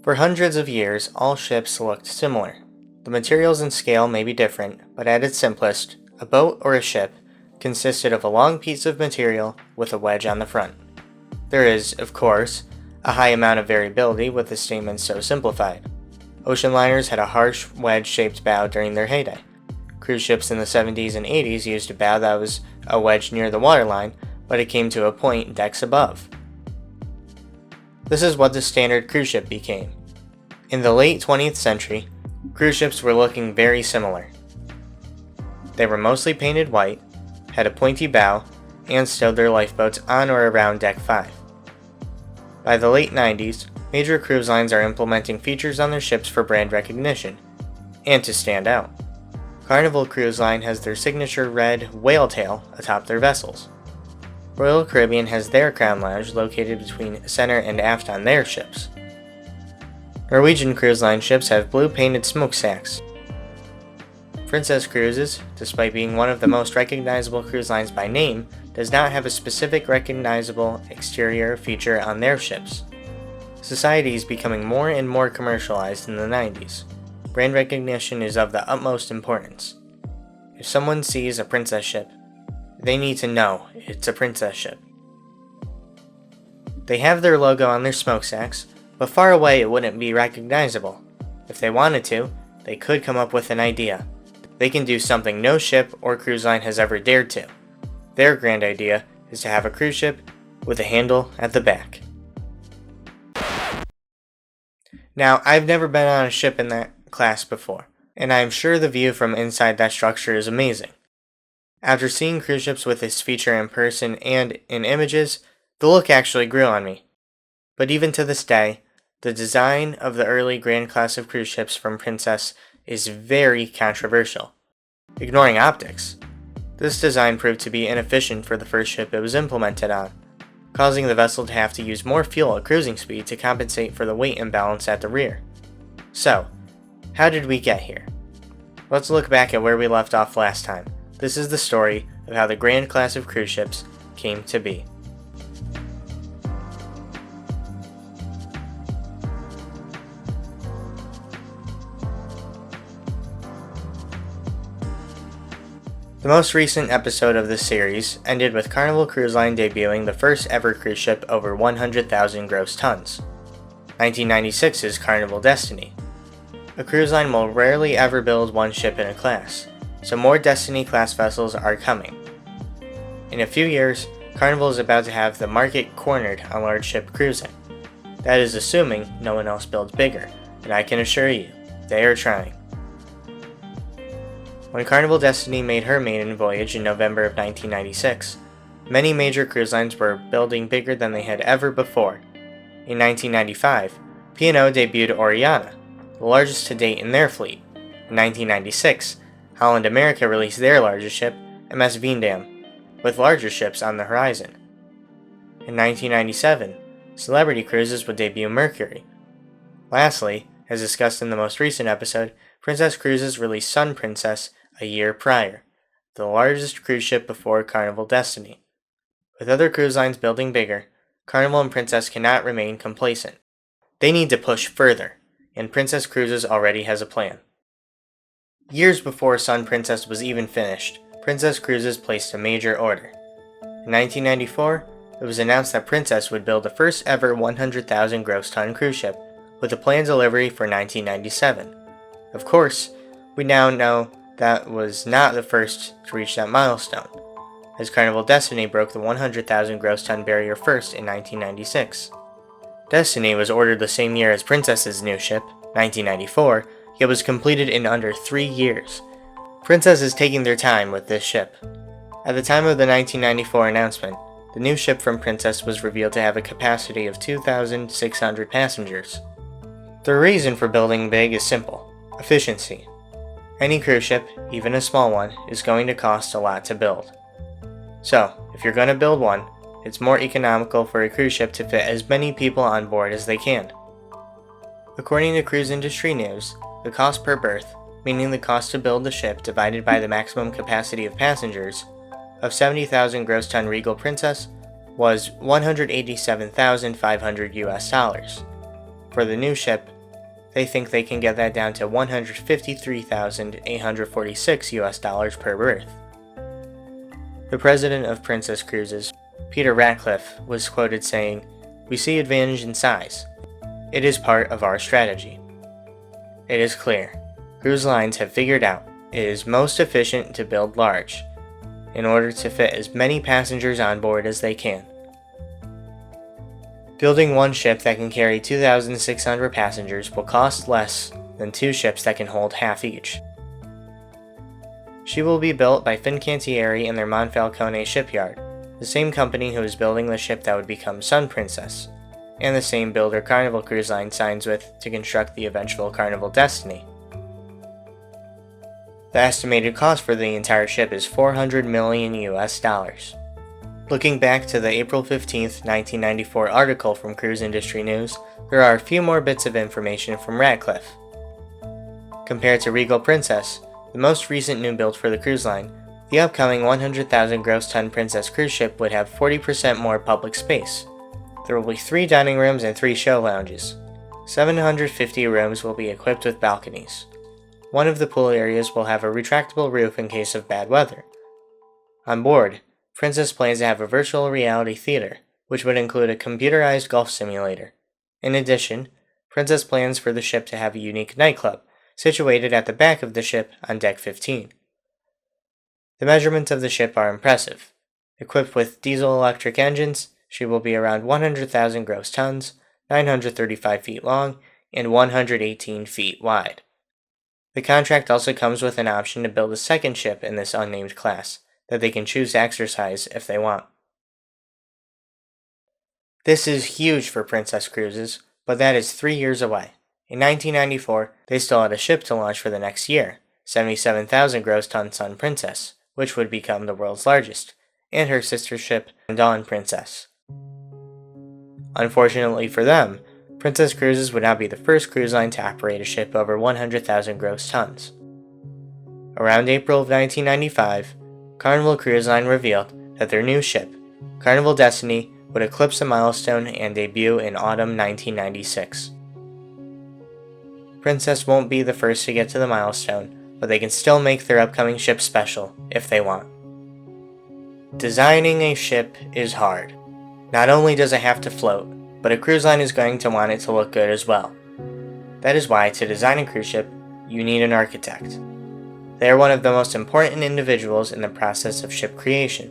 For hundreds of years, all ships looked similar. The materials and scale may be different, but at its simplest, a boat or a ship consisted of a long piece of material with a wedge on the front. There is, of course, a high amount of variability with the statement so simplified. Ocean liners had a harsh wedge-shaped bow during their heyday. Cruise ships in the 70s and 80s used a bow that was a wedge near the waterline, but it came to a point decks above. This is what the standard cruise ship became. In the late 20th century, cruise ships were looking very similar. They were mostly painted white, had a pointy bow, and stowed their lifeboats on or around Deck 5. By the late 90s, major cruise lines are implementing features on their ships for brand recognition, and to stand out. Carnival Cruise Line has their signature red whale tail atop their vessels. Royal Caribbean has their Crown Lounge located between center and aft on their ships. Norwegian Cruise Line ships have blue painted smokestacks. Princess Cruises, despite being one of the most recognizable cruise lines by name, does not have a specific recognizable exterior feature on their ships. Society is becoming more and more commercialized in the 90s. Brand recognition is of the utmost importance. If someone sees a princess ship, they need to know it's a princess ship. They have their logo on their smokestacks, but far away it wouldn't be recognizable. If they wanted to, they could come up with an idea. They can do something no ship or cruise line has ever dared to. Their grand idea is to have a cruise ship with a handle at the back. Now, I've never been on a ship in that class before, and I am sure the view from inside that structure is amazing. After seeing cruise ships with this feature in person and in images, the look actually grew on me. But even to this day, the design of the early grand class of cruise ships from Princess is very controversial. Ignoring optics, this design proved to be inefficient for the first ship it was implemented on, causing the vessel to have to use more fuel at cruising speed to compensate for the weight imbalance at the rear. So, how did we get here? Let's look back at where we left off last time. This is the story of how the grand class of cruise ships came to be. The most recent episode of this series ended with Carnival Cruise Line debuting the first ever cruise ship over 100,000 gross tons. 1996's Carnival Destiny. A cruise line will rarely ever build one ship in a class, so more Destiny class vessels are coming. In a few years, Carnival is about to have the market cornered on large ship cruising. That is assuming no one else builds bigger, and I can assure you, they are trying. When Carnival Destiny made her maiden voyage in November of 1996, many major cruise lines were building bigger than they had ever before. In 1995, P&O debuted Oriana, the largest to date in their fleet. In 1996, Holland America released their largest ship, MS Veendam, with larger ships on the horizon. In 1997, Celebrity Cruises would debut Mercury. Lastly, as discussed in the most recent episode, Princess Cruises released Sun Princess a year prior, the largest cruise ship before Carnival Destiny. With other cruise lines building bigger, Carnival and Princess cannot remain complacent. They need to push further, and Princess Cruises already has a plan. Years before Sun Princess was even finished, Princess Cruises placed a major order. In 1994, it was announced that Princess would build the first ever 100,000 gross ton cruise ship, with a planned delivery for 1997. Of course, we now know that was not the first to reach that milestone, as Carnival Destiny broke the 100,000 gross ton barrier first in 1996. Destiny was ordered the same year as Princess's new ship, 1994, yet was completed in under 3 years. Princess is taking their time with this ship. At the time of the 1994 announcement, the new ship from Princess was revealed to have a capacity of 2,600 passengers. The reason for building big is simple: efficiency. Any cruise ship, even a small one, is going to cost a lot to build. So, if you're going to build one, it's more economical for a cruise ship to fit as many people on board as they can. According to Cruise Industry News, the cost per berth, meaning the cost to build the ship divided by the maximum capacity of passengers, of 70,000 gross ton Regal Princess was $187,500 US. For the new ship, they think they can get that down to $153,846 per berth. The president of Princess Cruises, Peter Ratcliffe, was quoted saying, "We see advantage in size. It is part of our strategy." It is clear, cruise lines have figured out it is most efficient to build large, in order to fit as many passengers on board as they can. Building one ship that can carry 2,600 passengers will cost less than two ships that can hold half each. She will be built by Fincantieri in their Monfalcone shipyard, the same company who is building the ship that would become Sun Princess, and the same builder Carnival Cruise Line signs with to construct the eventual Carnival Destiny. The estimated cost for the entire ship is $400 million US. Looking back to the April 15, 1994 article from Cruise Industry News, there are a few more bits of information from Ratcliffe. Compared to Regal Princess, the most recent new build for the cruise line, the upcoming 100,000 gross ton Princess cruise ship would have 40% more public space. There will be 3 dining rooms and 3 show lounges. 750 rooms will be equipped with balconies. One of the pool areas will have a retractable roof in case of bad weather. On board, Princess plans to have a virtual reality theater, which would include a computerized golf simulator. In addition, Princess plans for the ship to have a unique nightclub, situated at the back of the ship on Deck 15. The measurements of the ship are impressive. Equipped with diesel-electric engines, she will be around 100,000 gross tons, 935 feet long, and 118 feet wide. The contract also comes with an option to build a second ship in this unnamed class, that they can choose to exercise if they want. This is huge for Princess Cruises, but that is 3 years away. In 1994, they still had a ship to launch for the next year, 77,000 gross ton Sun Princess, which would become the world's largest, and her sister ship, Dawn Princess. Unfortunately for them, Princess Cruises would not be the first cruise line to operate a ship over 100,000 gross tons. Around April of 1995, Carnival Cruise Line revealed that their new ship, Carnival Destiny, would eclipse the milestone and debut in autumn 1996. Princess won't be the first to get to the milestone, but they can still make their upcoming ship special if they want. Designing a ship is hard. Not only does it have to float, but a cruise line is going to want it to look good as well. That is why, to design a cruise ship, you need an architect. They are one of the most important individuals in the process of ship creation.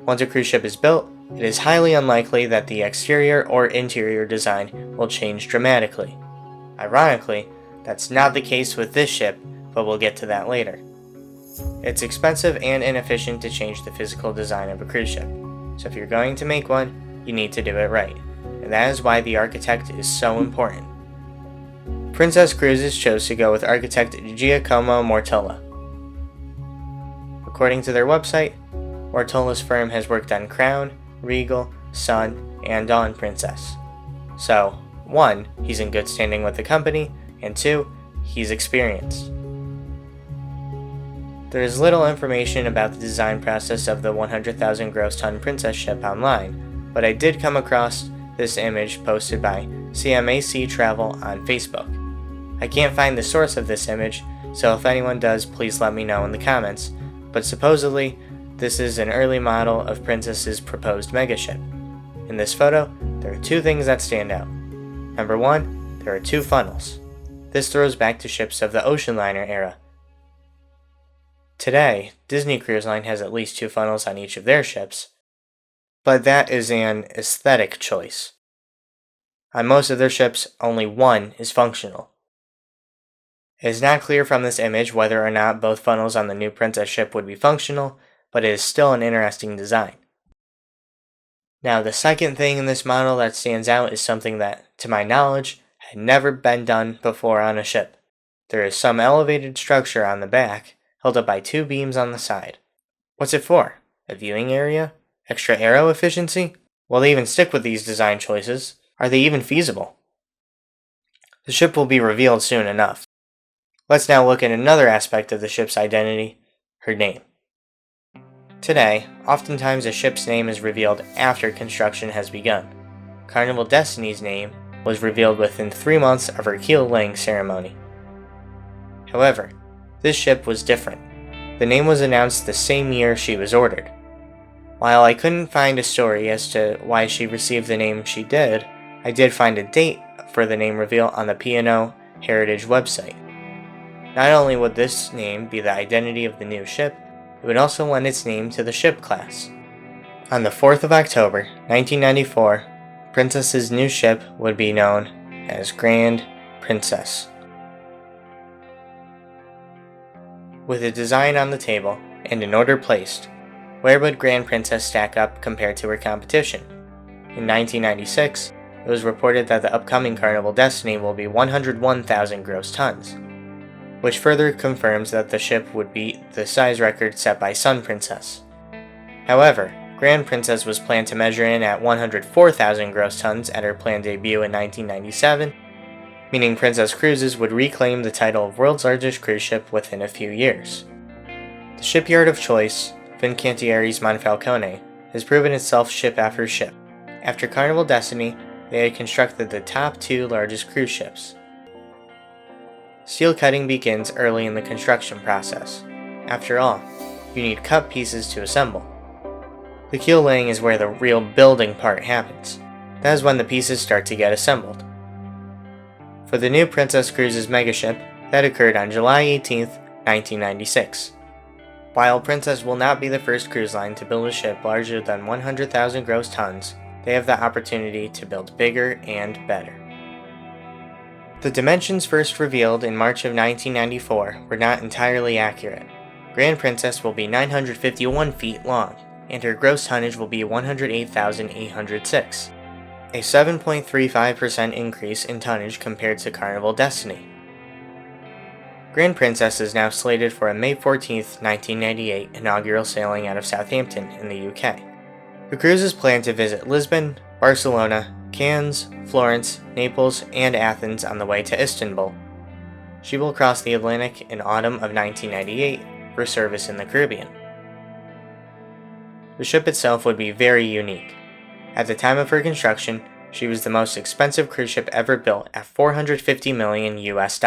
Once a cruise ship is built, it is highly unlikely that the exterior or interior design will change dramatically. Ironically, that's not the case with this ship, but we'll get to that later. It's expensive and inefficient to change the physical design of a cruise ship, so if you're going to make one, you need to do it right, and that is why the architect is so important. Princess Cruises chose to go with architect Giacomo Mortola. According to their website, Mortola's firm has worked on Crown, Regal, Sun, and Dawn Princess. So, 1, he's in good standing with the company, and 2, he's experienced. There is little information about the design process of the 100,000 gross ton Princess ship online, but I did come across this image posted by CMAC Travel on Facebook. I can't find the source of this image, so if anyone does, please let me know in the comments, but supposedly, this is an early model of Princess's proposed megaship. In this photo, there are 2 things that stand out. Number 1, there are 2 funnels. This throws back to ships of the ocean liner era. Today, Disney Cruise Line has at least 2 funnels on each of their ships, but that is an aesthetic choice. On most of their ships, only 1 is functional. It is not clear from this image whether or not both funnels on the new Princess ship would be functional, but it is still an interesting design. Now, the second thing in this model that stands out is something that, to my knowledge, had never been done before on a ship. There is some elevated structure on the back, held up by 2 beams on the side. What's it for? A viewing area? Extra aero efficiency? Will they even stick with these design choices? Are they even feasible? The ship will be revealed soon enough. Let's now look at another aspect of the ship's identity, her name. Today, oftentimes a ship's name is revealed after construction has begun. Carnival Destiny's name was revealed within 3 months of her keel laying ceremony. However, this ship was different. The name was announced the same year she was ordered. While I couldn't find a story as to why she received the name she did, I did find a date for the name reveal on the P&O Heritage website. Not only would this name be the identity of the new ship, it would also lend its name to the ship class. On the 4th of October, 1994, Princess's new ship would be known as Grand Princess. With a design on the table and an order placed, where would Grand Princess stack up compared to her competition? In 1996, it was reported that the upcoming Carnival Destiny will be 101,000 gross tons, which further confirms that the ship would beat the size record set by Sun Princess. However, Grand Princess was planned to measure in at 104,000 gross tons at her planned debut in 1997, meaning Princess Cruises would reclaim the title of world's largest cruise ship within a few years. The shipyard of choice, Fincantieri's Monfalcone, has proven itself ship after ship. After Carnival Destiny, they had constructed the top 2 largest cruise ships. Steel cutting begins early in the construction process. After all, you need cut pieces to assemble. The keel laying is where the real building part happens. That is when the pieces start to get assembled. For the new Princess Cruises Megaship, that occurred on July 18, 1996. While Princess will not be the first cruise line to build a ship larger than 100,000 gross tons, they have the opportunity to build bigger and better. The dimensions first revealed in March of 1994 were not entirely accurate. Grand Princess will be 951 feet long, and her gross tonnage will be 108,806, a 7.35% increase in tonnage compared to Carnival Destiny. Grand Princess is now slated for a May 14, 1998 inaugural sailing out of Southampton in the UK. The cruise is planned to visit Lisbon, Barcelona, Cannes, Florence, Naples, and Athens on the way to Istanbul. She will cross the Atlantic in autumn of 1998 for service in the Caribbean. The ship itself would be very unique. At the time of her construction, she was the most expensive cruise ship ever built at $450 million US.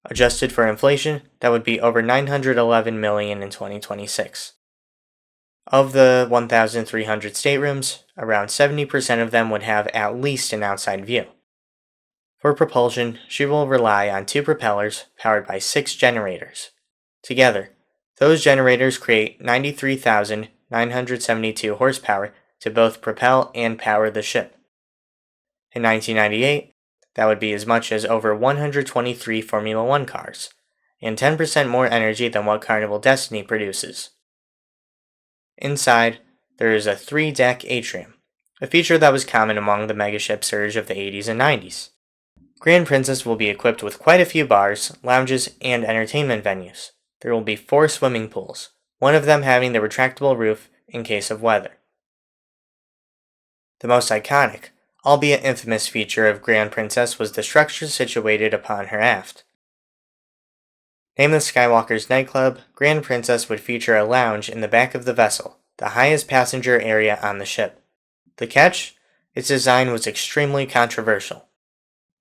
Adjusted for inflation, that would be over $911 million in 2026. Of the 1,300 staterooms, around 70% of them would have at least an outside view. For propulsion, she will rely on 2 propellers powered by 6 generators. Together, those generators create 93,972 horsepower to both propel and power the ship. In 1998, that would be as much as over 123 Formula One cars, and 10% more energy than what Carnival Destiny produces. Inside, there is a 3-deck atrium, a feature that was common among the megaship surge of the 80s and 90s. Grand Princess will be equipped with quite a few bars, lounges, and entertainment venues. There will be 4 swimming pools, one of them having the retractable roof in case of weather. The most iconic, albeit infamous feature of Grand Princess was the structure situated upon her aft. Named the Skywalker's Nightclub, Grand Princess would feature a lounge in the back of the vessel, the highest passenger area on the ship. The catch? Its design was extremely controversial.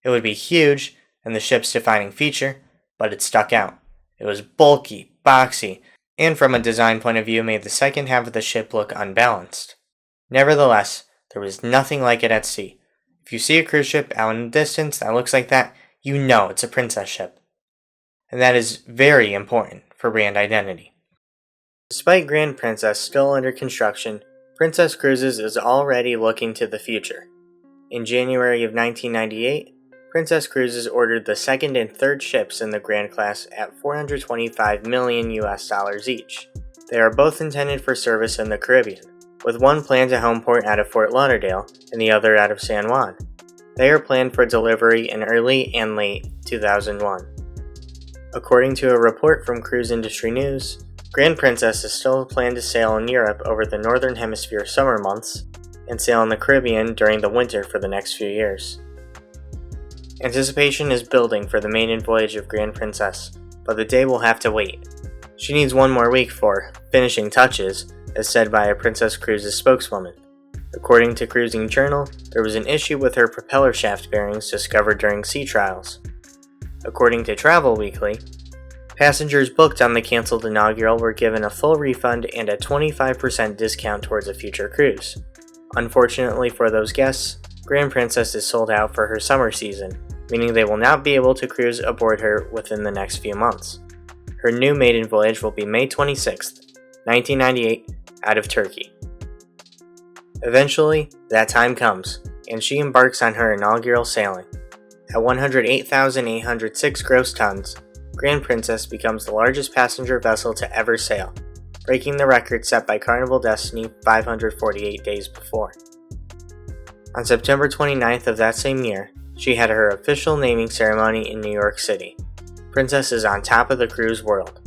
It would be huge and the ship's defining feature, but it stuck out. It was bulky, boxy, and from a design point of view made the second half of the ship look unbalanced. Nevertheless, there was nothing like it at sea. If you see a cruise ship out in the distance that looks like that, you know it's a princess ship. And that is very important for brand identity. Despite Grand Princess still under construction, Princess Cruises is already looking to the future. In January of 1998, Princess Cruises ordered the second and third ships in the Grand class at $425 million each. They are both intended for service in the Caribbean, with one planned to home port out of Fort Lauderdale and the other out of San Juan. They are planned for delivery in early and late 2001. According to a report from Cruise Industry News, Grand Princess is still planned to sail in Europe over the Northern Hemisphere summer months and sail in the Caribbean during the winter for the next few years. Anticipation is building for the maiden voyage of Grand Princess, but the day will have to wait. She needs one more week for finishing touches, as said by a Princess Cruises spokeswoman. According to Cruising Journal, there was an issue with her propeller shaft bearings discovered during sea trials. According to Travel Weekly, passengers booked on the canceled inaugural were given a full refund and a 25% discount towards a future cruise. Unfortunately for those guests, Grand Princess is sold out for her summer season, meaning they will not be able to cruise aboard her within the next few months. Her new maiden voyage will be May 26, 1998, out of Turkey. Eventually, that time comes, and she embarks on her inaugural sailing. At 108,806 gross tons, Grand Princess becomes the largest passenger vessel to ever sail, breaking the record set by Carnival Destiny 548 days before. On September 29th of that same year, she had her official naming ceremony in New York City. Princess is on top of the cruise world.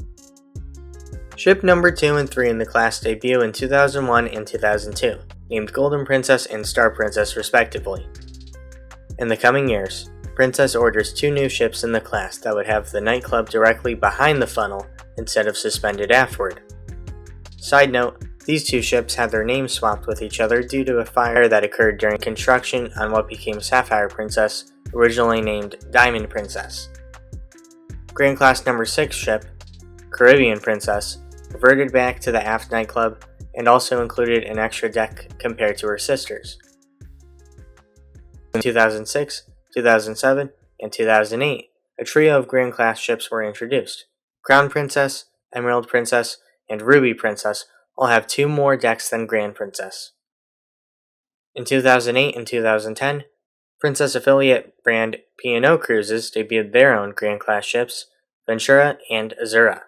Ship number 2 and 3 in the class debut in 2001 and 2002, named Golden Princess and Star Princess respectively. In the coming years, Princess orders 2 new ships in the class that would have the Nightclub directly behind the funnel instead of suspended aftward. Side note, these 2 ships had their names swapped with each other due to a fire that occurred during construction on what became Sapphire Princess, originally named Diamond Princess. Grand Class number 6 ship, Caribbean Princess, reverted back to the aft Nightclub and also included an extra deck compared to her sisters. In 2006, 2007, and 2008, a trio of Grand Class ships were introduced. Crown Princess, Emerald Princess, and Ruby Princess all have 2 more decks than Grand Princess. In 2008 and 2010, Princess affiliate brand P&O Cruises debuted their own Grand Class ships, Ventura and Azura.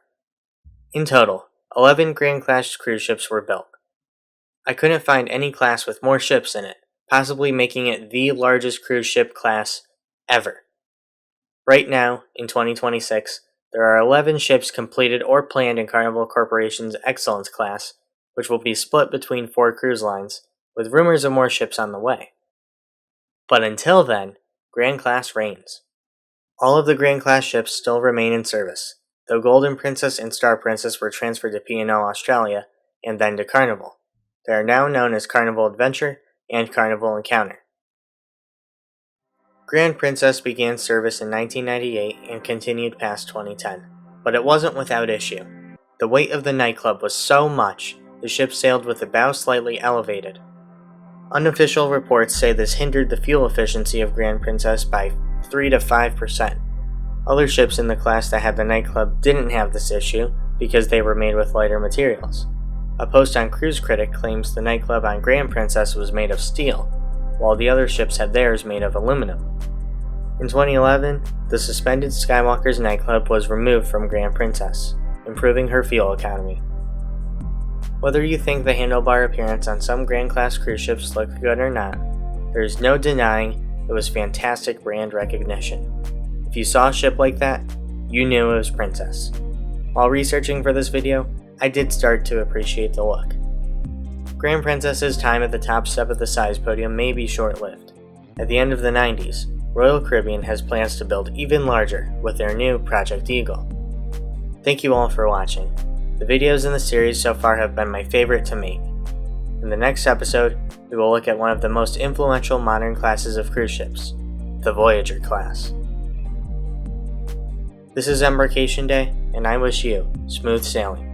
In total, 11 Grand Class cruise ships were built. I couldn't find any class with more ships in it, possibly making it the largest cruise ship class ever. Right now, in 2026, there are 11 ships completed or planned in Carnival Corporation's Excellence class, which will be split between 4 cruise lines, with rumors of more ships on the way. But until then, Grand Class reigns. All of the Grand Class ships still remain in service, though Golden Princess and Star Princess were transferred to P&O Australia and then to Carnival. They are now known as Carnival Adventure and Carnival Encounter. Grand Princess began service in 1998 and continued past 2010, but it wasn't without issue. The weight of the Nightclub was so much, the ship sailed with the bow slightly elevated. Unofficial reports say this hindered the fuel efficiency of Grand Princess by 3 to 5%. Other ships in the class that had the Nightclub didn't have this issue because they were made with lighter materials. A post on Cruise Critic claims the Nightclub on Grand Princess was made of steel, while the other ships had theirs made of aluminum. In 2011, the suspended Skywalker's Nightclub was removed from Grand Princess, improving her fuel economy. Whether you think the handlebar appearance on some Grand Class cruise ships looked good or not, there is no denying it was fantastic brand recognition. If you saw a ship like that, you knew it was Princess. While researching for this video, I did start to appreciate the look. Grand Princess's time at the top step of the size podium may be short-lived. At the end of the 90s, Royal Caribbean has plans to build even larger with their new Project Eagle. Thank you all for watching. The videos in the series so far have been my favorite to make. In the next episode, we will look at one of the most influential modern classes of cruise ships, the Voyager class. This is Embarkation Day, and I wish you smooth sailing.